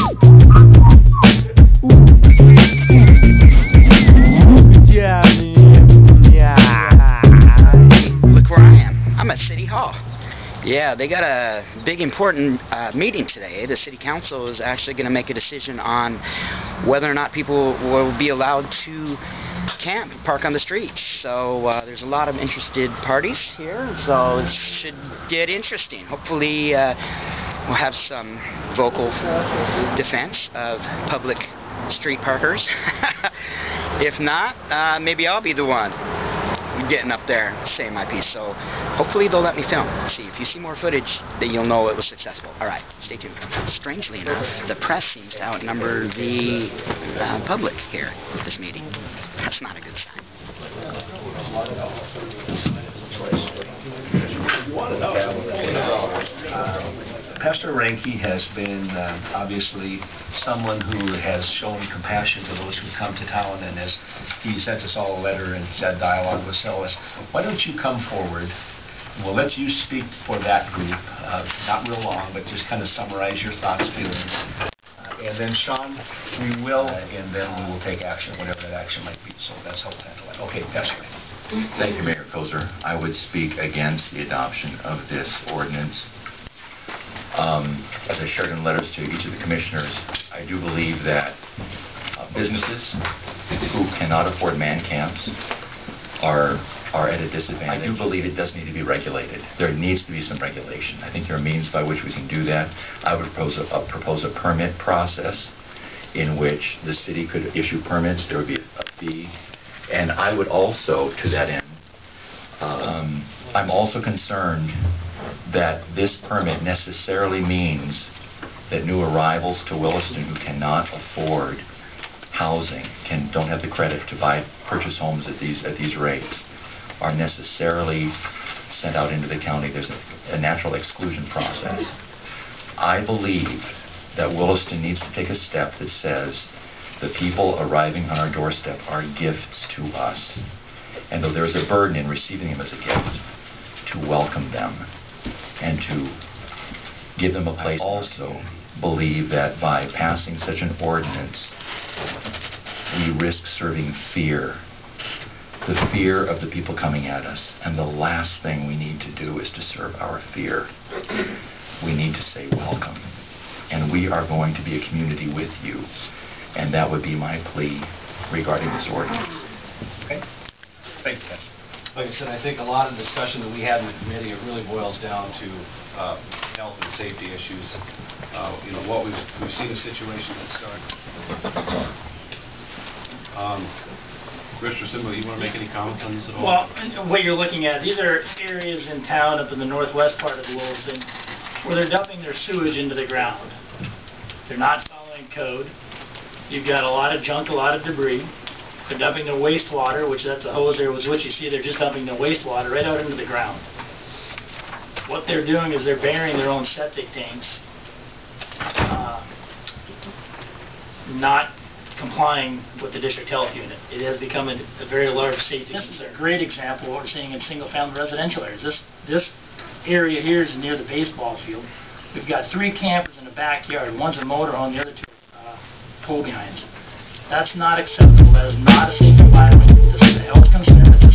Yeah, man. Yeah. Look where I am. I'm at City Hall. Yeah, they got a big important meeting today. The city council is actually going to make a decision on whether or not people will be allowed to camp, park on the streets. So there's a lot of interested parties here, so it should get interesting. Hopefully we'll have some vocal defense of public street parkers. If not, maybe I'll be the one getting up there saying my piece. So hopefully they'll let me film. See, if you see more footage, then you'll know it was successful. All right, stay tuned. Strangely enough, the press seems to outnumber the public here at this meeting. That's not a good sign. Pastor Ranke has been obviously someone who has shown compassion to those who come to town, and as he sent us all a letter and said dialogue with us, why don't you come forward? We'll let you speak for that group, not real long, but just kind of summarize your thoughts, feelings. And then Sean, we will, and then we will take action, whatever that action might be. So that's how we'll handle it. Okay, Pastor Ranke. Thank you, Mayor Kozer. I would speak against the adoption of this ordinance. As I shared in letters to each of the commissioners, I do believe that businesses who cannot afford man camps are at a disadvantage. I do believe it does need to be regulated. There needs to be some regulation. I think there are means by which we can do that. I would propose a permit process in which the city could issue permits. There would be a fee. And I would also, to that end, I'm also concerned that this permit necessarily means that new arrivals to Williston who cannot afford housing, don't have the credit to purchase homes at these rates, are necessarily sent out into the county. There's a natural exclusion process. I believe that Williston needs to take a step that says the people arriving on our doorstep are gifts to us, and though there's a burden in receiving them as a gift, to welcome them and to give them a place. I also believe that by passing such an ordinance, we risk serving fear, the fear of the people coming at us. And the last thing we need to do is to serve our fear. We need to say welcome. And we are going to be a community with you. And that would be my plea regarding this ordinance. Okay. Thank you, Pastor. Like I said, I think a lot of the discussion that we had in the committee, it really boils down to health and safety issues. You know, what we've seen a situation that started. Richardson, you want to make any comments on this at all? Well, what you're looking at, these are areas in town up in the northwest part of Williston where they're dumping their sewage into the ground. They're not following code. You've got a lot of junk, a lot of debris. They're dumping their wastewater, which that's a hose there, which you see, they're just dumping their wastewater right out into the ground. What they're doing is they're burying their own septic tanks, not complying with the district health unit. It has become a very large safety. This is a great example of what we're seeing in single-family residential areas. This area here is near the baseball field. We've got 3 campers in the backyard. One's a motorhome, the other 2 tow behinds. That's not acceptable. That is not a safe environment. This is a health concern. It's a